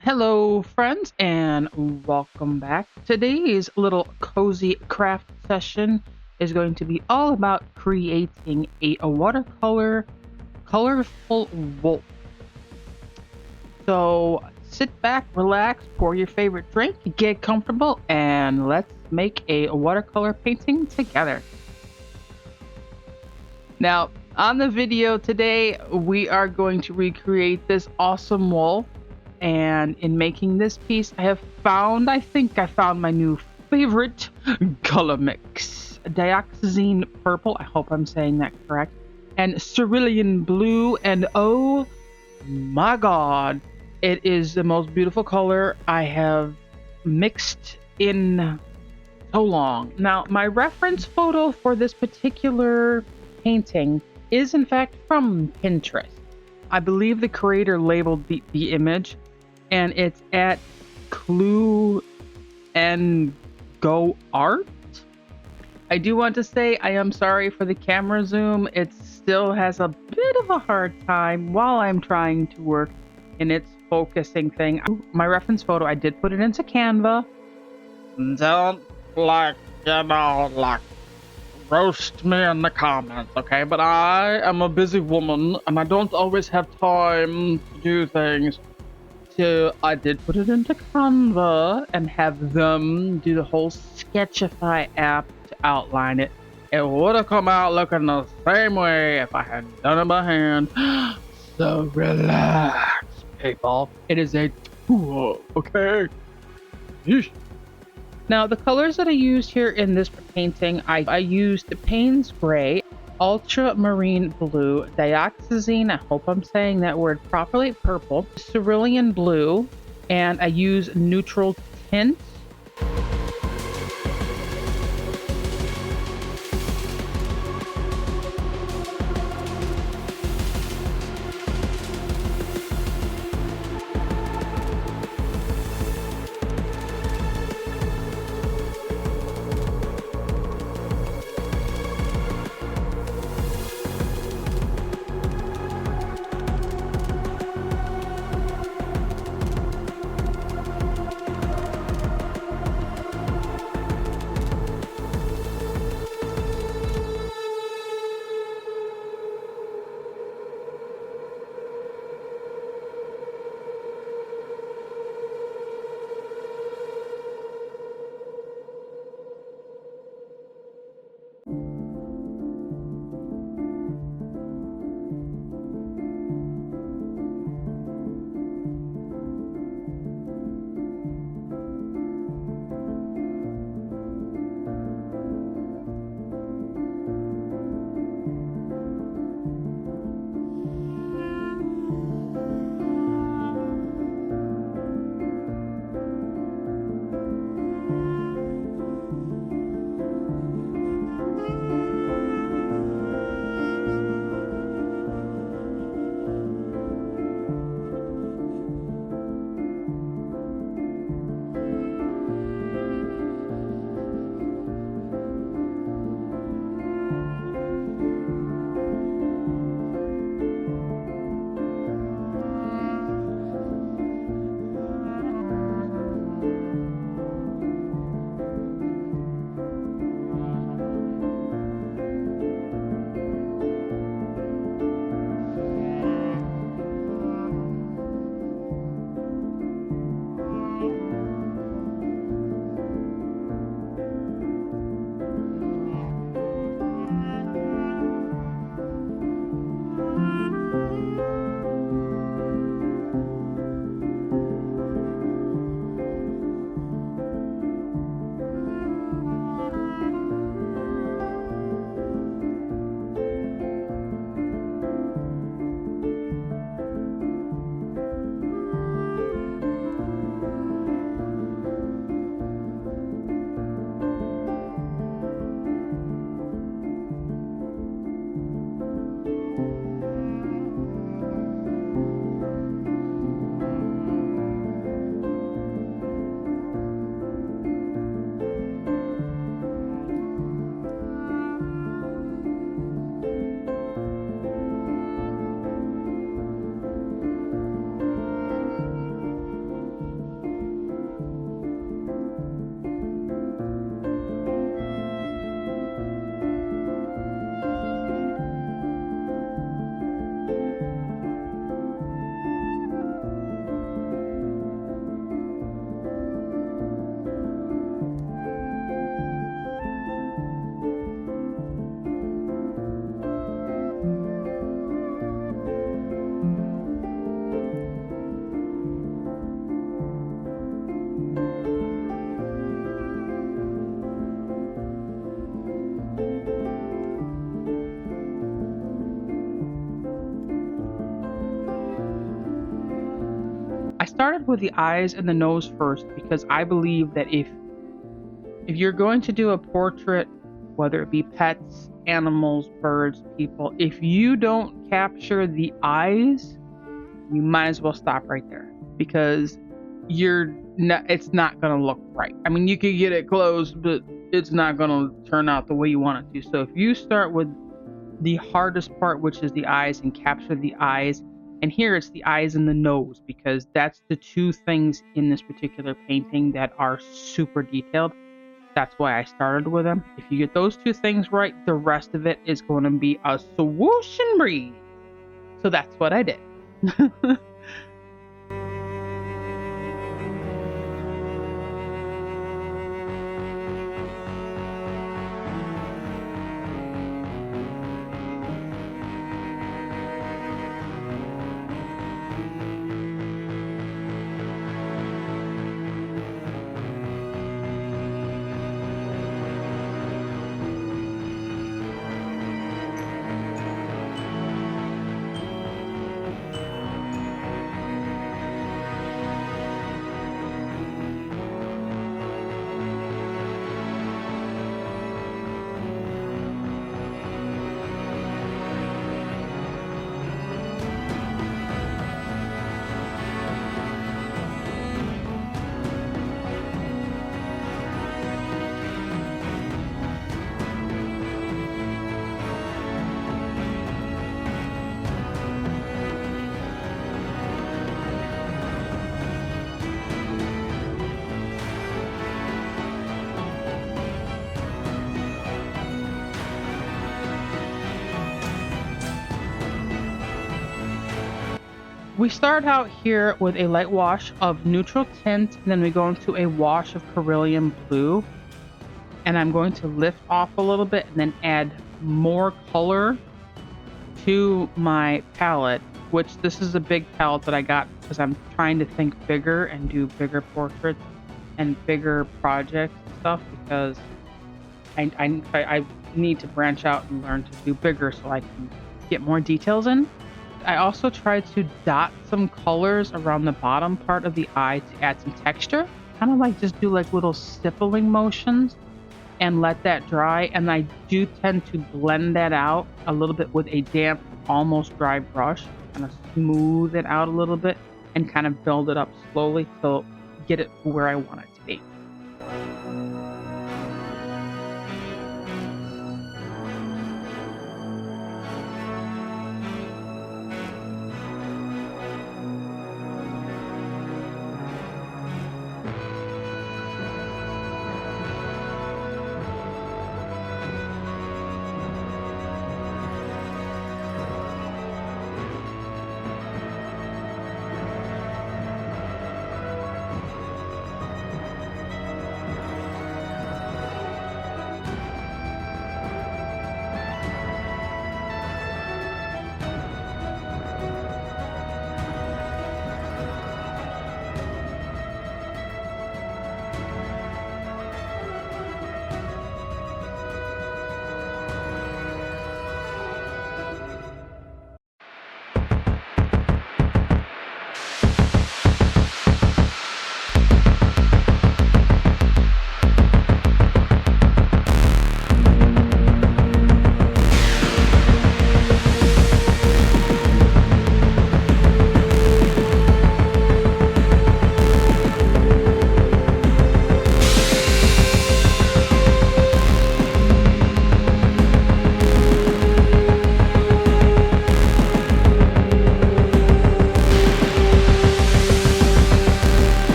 Hello, friends, and welcome back. Today's little cozy craft session is going to be all about creating a watercolor colorful wolf. So sit back, relax, pour your favorite drink, get comfortable, and let's make a watercolor painting together. Now, on the video today, we are going to recreate this awesome wolf. And in making this piece, I think I found my new favorite color mix. Dioxazine purple, I hope I'm saying that correct, and cerulean blue, and oh my god, it is the most beautiful color I have mixed in so long. Now, my reference photo for this particular painting is in fact from Pinterest. I believe the creator labeled the image, and it's at Clue and Go Art. I do want to say I am sorry for the camera zoom. It still has a bit of a hard time while I'm trying to work in its focusing thing. My reference photo, I did put it into Canva. Don't like roast me in the comments, okay? But I am a busy woman and I don't always have time to do things. So I did put it into Canva and have them do the whole Sketchify app to outline it. It would have come out looking the same way if I had done it by hand. So relax, people. It is a tool, okay? Yeesh. Now, the colors that I used here in this painting, I used Payne's Gray, Ultramarine Blue, Dioxazine, I hope I'm saying that word properly, purple, Cerulean Blue, and I use neutral tints. started with the eyes and the nose first because I believe that if you're going to do a portrait, whether it be pets, animals, birds, people, if you don't capture the eyes, you might as well stop right there because it's not going to look right. I mean, you could get it close, but it's not going to turn out the way you want it to. So if you start with the hardest part, which is the eyes, and capture the eyes, and here it's the eyes and the nose because that's the two things in this particular painting that are super detailed. That's why I started with them. If you get those two things right, the rest of it is going to be a swoosh and breeze. So that's what I did. We start out here with a light wash of neutral tint, and then we go into a wash of Cerulean Blue. And I'm going to lift off a little bit and then add more color to my palette, which this is a big palette that I got because I'm trying to think bigger and do bigger portraits and bigger projects and stuff because I need to branch out and learn to do bigger so I can get more details in. I also tried to dot some colors around the bottom part of the eye to add some texture. Kind of like just do like little stippling motions and let that dry. And I do tend to blend that out a little bit with a damp, almost dry brush. Kind of smooth it out a little bit and kind of build it up slowly to get it where I want it to be.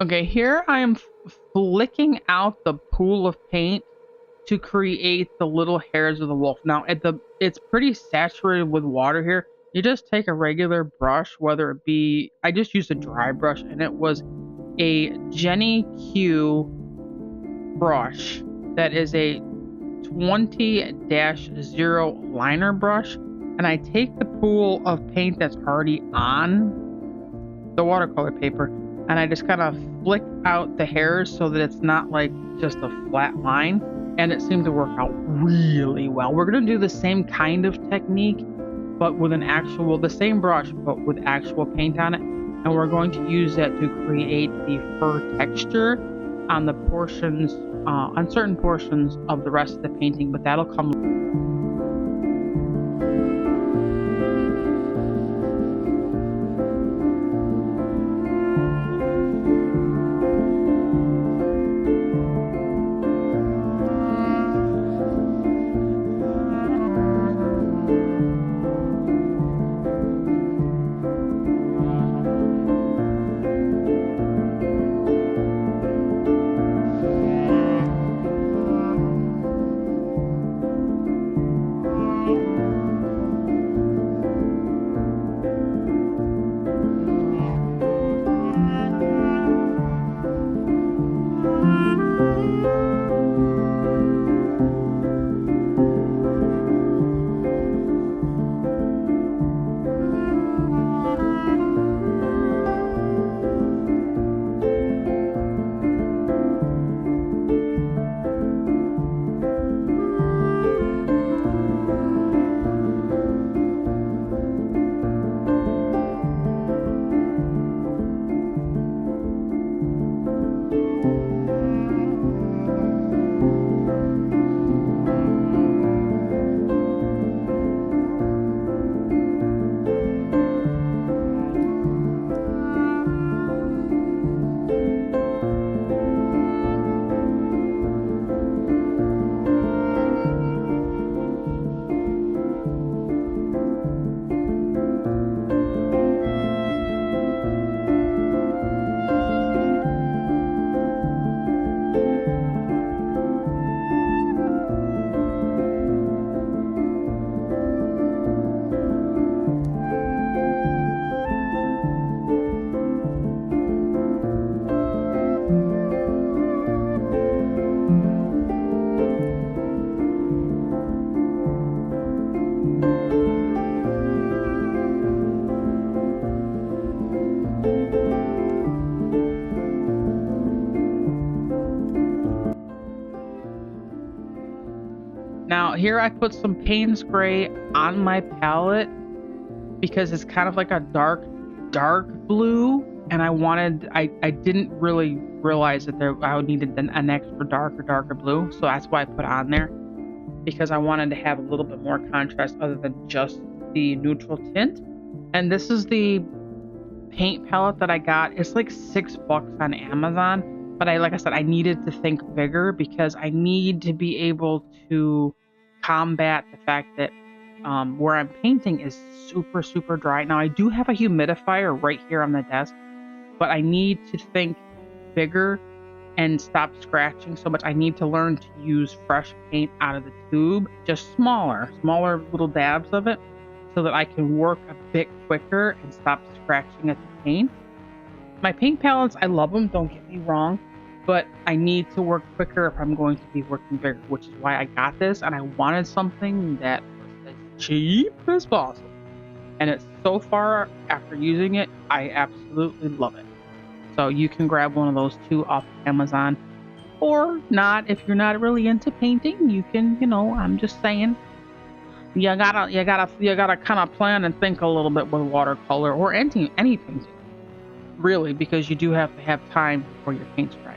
Okay, here I am flicking out the pool of paint to create the little hairs of the wolf. Now, it's pretty saturated with water here. You just take a regular brush, whether it be I just used a dry brush, and it was a Jenny Q brush that is a 20-0 liner brush, and I take the pool of paint that's already on the watercolor paper, and I just kind of flick out the hairs so that it's not like just a flat line, and it seemed to work out really well. We're going to do the same kind of technique, but with the same brush, but with actual paint on it, and we're going to use that to create the fur texture on the portions, on certain portions of the rest of the painting, but that'll come. Now here I put some Payne's Gray on my palette because it's kind of like a dark blue, and I didn't really realize that I would need an extra darker blue, so that's why I put on there, because I wanted to have a little bit more contrast other than just the neutral tint. And this is the paint palette that I got. It's like $6 on Amazon, but like I said, I needed to think bigger because I need to be able to combat the fact that where I'm painting is super dry. Now I do have a humidifier right here on the desk, but I need to think bigger and stop scratching so much. I need to learn to use fresh paint out of the tube, just smaller little dabs of it, so that I can work a bit quicker and stop scratching at the paint. My paint palettes, I love them, don't get me wrong, but I need to work quicker if I'm going to be working bigger, which is why I got this, and I wanted something that was as cheap as possible. And it's so far, after using it, I absolutely love it. So you can grab one of those two off Amazon, or not. If you're not really into painting, you can, I'm just saying, you gotta kind of plan and think a little bit with watercolor or any painting, really, because you do have to have time for your paints dry.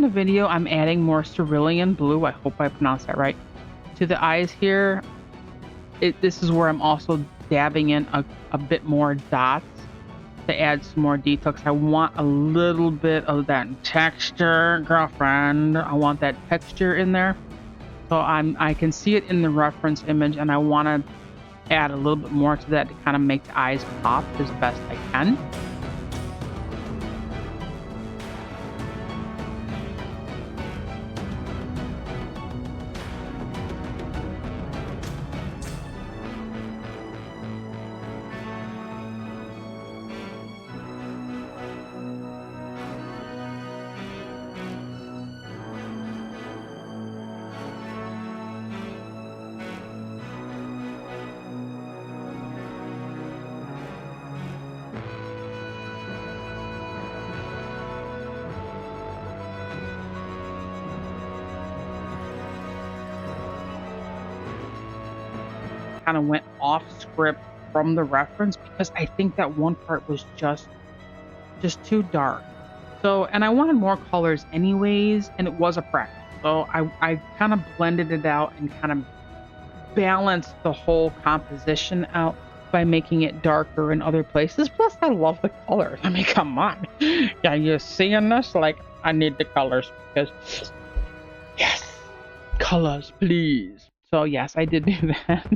in the video, I'm adding more cerulean blue. I hope I pronounced that right. To the eyes here, this is where I'm also dabbing in a bit more dots to add some more detail, because I want a little bit of that texture, girlfriend. I want that texture in there. So I can see it in the reference image, and I want to add a little bit more to that to kind of make the eyes pop as best I can. Kind of went off script from the reference because I think that one part was just too dark. So, and I wanted more colors anyways, and it was a practice. So I kind of blended it out and kind of balanced the whole composition out by making it darker in other places. Plus, I love the colors. I mean, come on. Yeah, you're seeing this? Like, I need the colors because, yes, colors, please. So, yes, I did do that.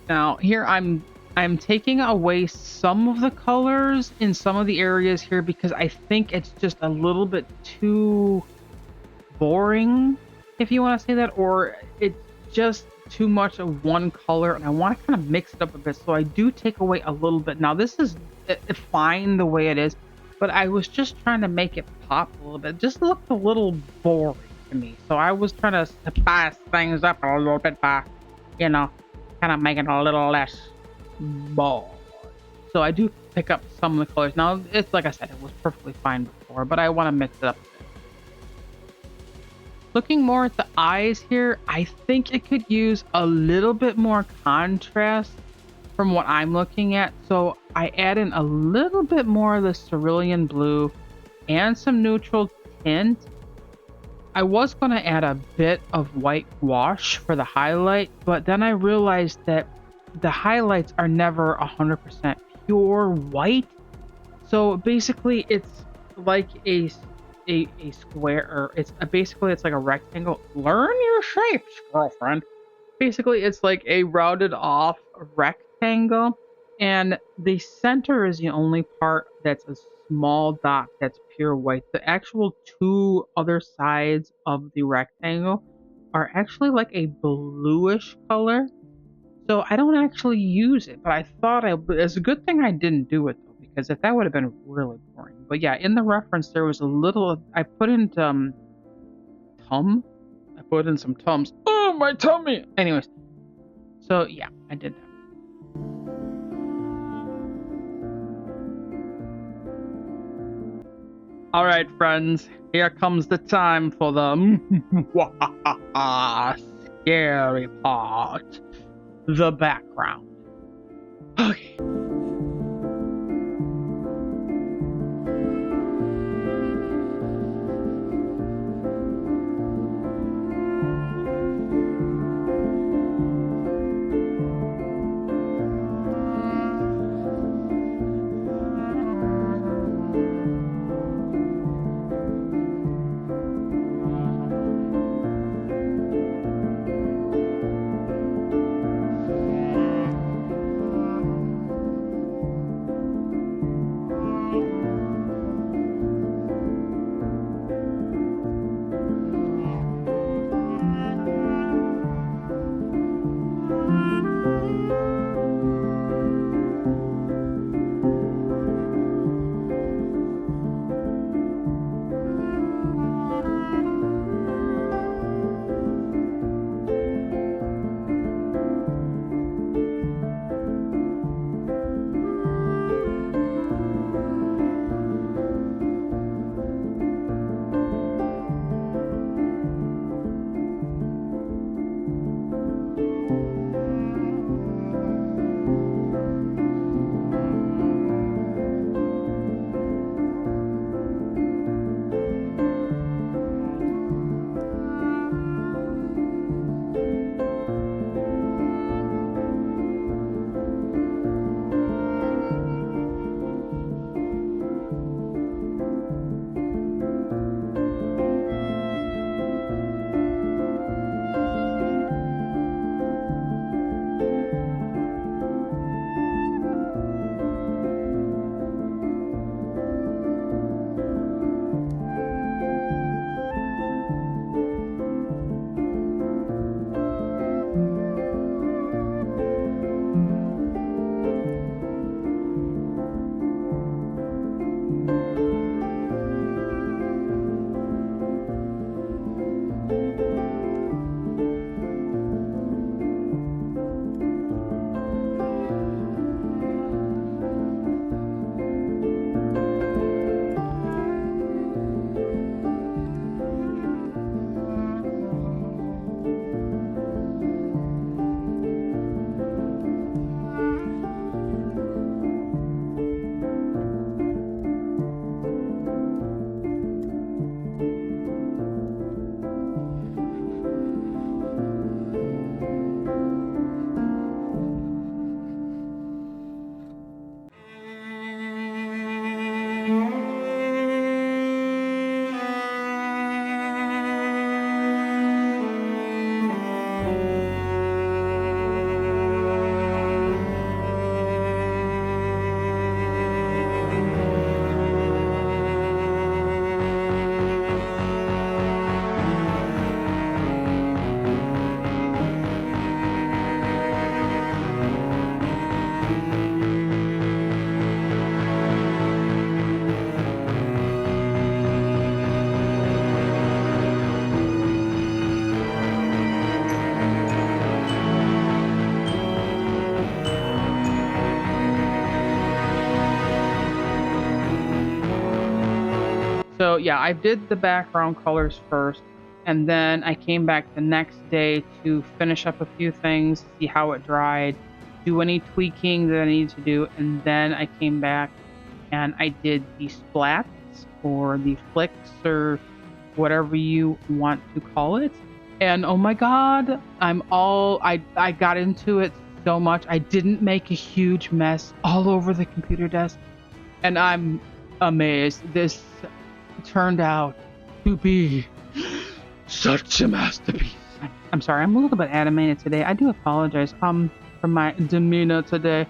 Now here I'm taking away some of the colors in some of the areas here because I think it's just a little bit too boring, if you want to say that, or it's just too much of one color, and I want to kind of mix it up a bit. So I do take away a little bit. Now this is fine the way it is, but I was just trying to make it pop a little bit. It just looked a little boring to me. So I was trying to spice things up a little bit by, you know, kind of make it a little less bold. So I do pick up some of the colors. Now, it's like I said, it was perfectly fine before, but I want to mix it up a bit. Looking more at the eyes here, I think it could use a little bit more contrast from what I'm looking at. So I add in a little bit more of the cerulean blue and some neutral tint. I was going to add a bit of white wash for the highlight, but then I realized that the highlights are never 100% pure white. So basically it's like a square, or it's basically it's like a rectangle. Learn your shapes, girlfriend. Basically it's like a rounded off rectangle, and the center is the only part that's a small dot that's pure white. The actual two other sides of the rectangle are actually like a bluish color. So I don't actually use it, but I thought it's a good thing I didn't do it though, because if that would have been really boring. But yeah, in the reference there was a little, I put in tum. I put in some tums. Oh, my tummy. Anyways, so yeah, I did that. All right, friends, here comes the time for the scary part, the background. Okay. So yeah, I did the background colors first, and then I came back the next day to finish up a few things, see how it dried, do any tweaking that I needed to do, and then I came back and I did the splats or the flicks or whatever you want to call it. And oh my god, I got into it so much. I didn't make a huge mess all over the computer desk, and I'm amazed. This turned out to be such a masterpiece. I'm sorry, I'm a little bit animated today. I do apologize for my demeanor today.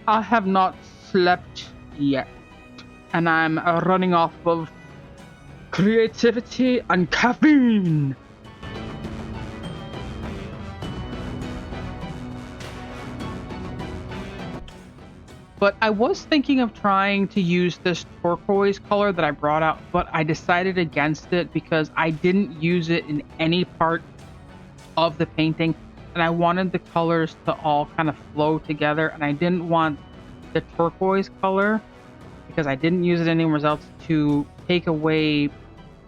I have not slept yet, and I'm running off of creativity and caffeine. But I was thinking of trying to use this turquoise color that I brought out, but I decided against it because I didn't use it in any part of the painting, and I wanted the colors to all kind of flow together, and I didn't want the turquoise color, because I didn't use it anywhere else, to take away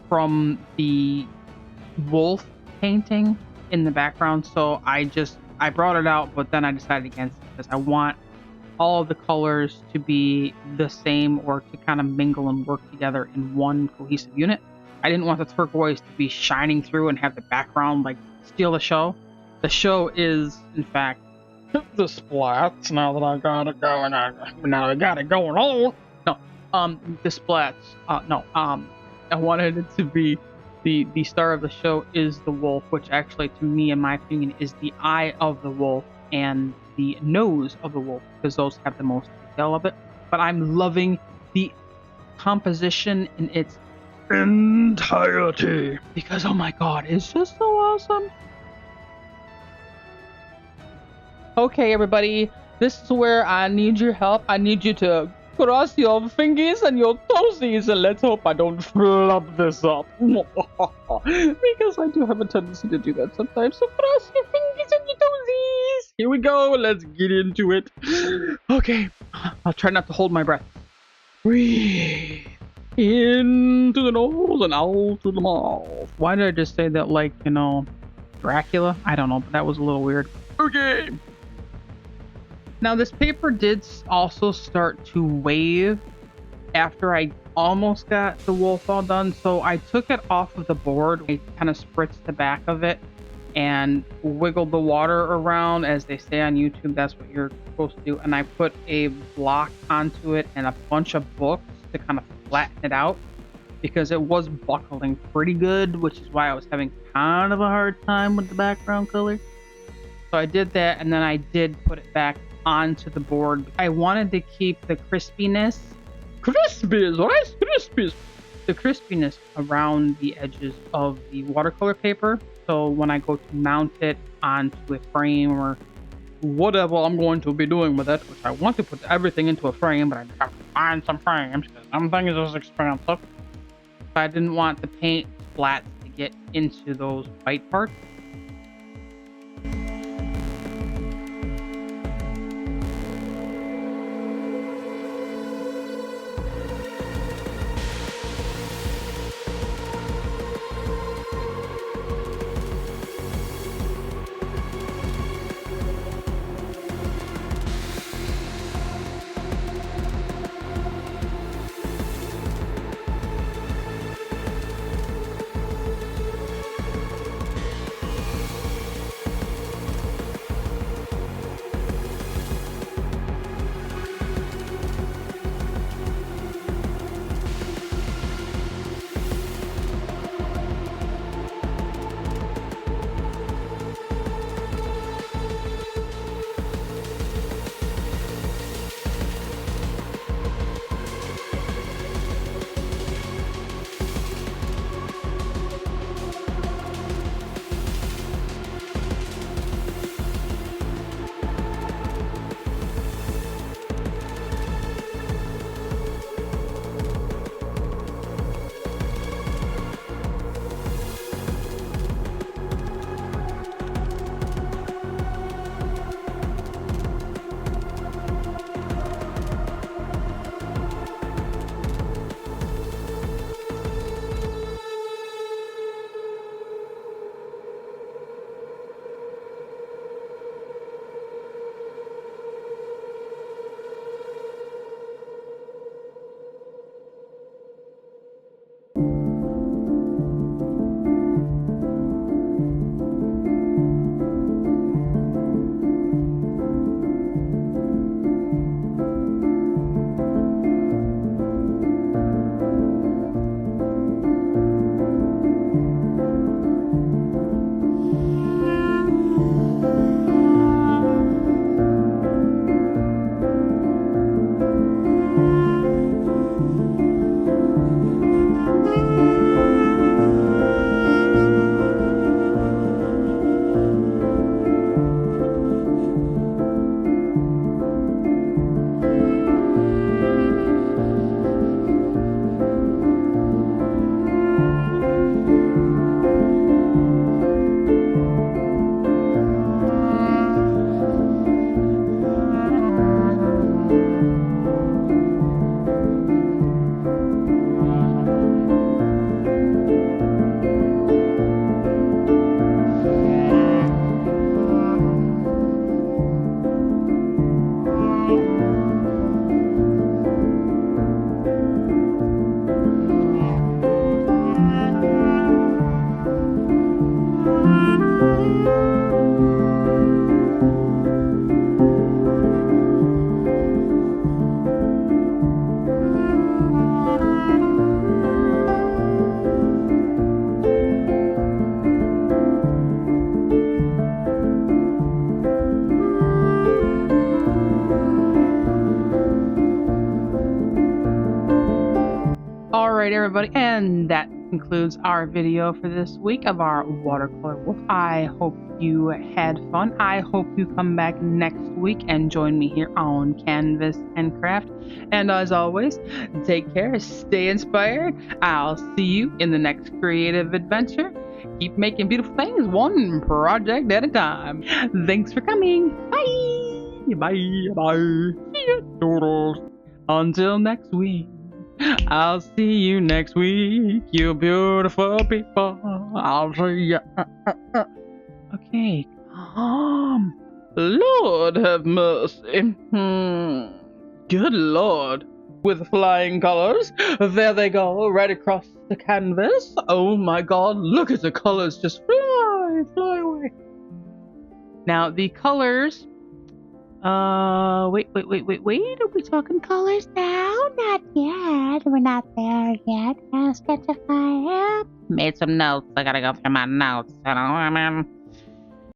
from the wolf painting. in the background. So I brought it out, but then I decided against it because I want all of the colors to be the same or to kind of mingle and work together in one cohesive unit. I didn't want the turquoise to be shining through and have the background like steal the show. The show is, in fact, the splats. Now that I got it going on, now I got it going on. No, the splats. No, I wanted it to be the star of the show is the wolf, which actually, to me, in my opinion, is the eye of the wolf and the nose of the wolf, because those have the most detail of it. But I'm loving the composition in its entirety because, oh my god, it's just so awesome. Okay, everybody, this is where I need your help. I need you to cross your fingers and your toesies, and let's hope I don't flub this up. Because I do have a tendency to do that sometimes. So cross your fingers and your toesies. Here we go. Let's get into it. Okay, I'll try not to hold my breath. Breathe into the nose and out to the mouth. Why did I just say that like, Dracula? I don't know, but that was a little weird. Okay. Now, this paper did also start to wave after I almost got the wolf all done, so I took it off of the board. I kind of spritzed the back of it and wiggled the water around. As they say on YouTube, that's what you're supposed to do. And I put a block onto it and a bunch of books to kind of flatten it out because it was buckling pretty good, which is why I was having kind of a hard time with the background color. So I did that, and then I did put it back onto the board. I wanted to keep the crispiness the crispiness around the edges of the watercolor paper. So when I go to mount it onto a frame or whatever I'm going to be doing with it, which I want to put everything into a frame, but I have to find some frames because some things is expensive. So I didn't want the paint splats to get into those white parts. everybody, and that concludes our video for this week of our watercolor wolf. I hope you had fun. I hope you come back next week and join me here on Canvas and Craft. And as always, take care, stay inspired. I'll see you in the next creative adventure. Keep making beautiful things one project at a time. Thanks for coming. Bye. Bye. Bye. See ya. Toodles. Until next week. I'll see you next week, you beautiful people. I'll see ya. Okay. Lord have mercy. Good Lord. With flying colors. There they go, right across the canvas. Oh my God, look at the colors just fly away. Now the colors, wait. Are we talking colors now? Not yet. We're not there yet. Sketchify. Made some notes. I gotta go through my notes. You know,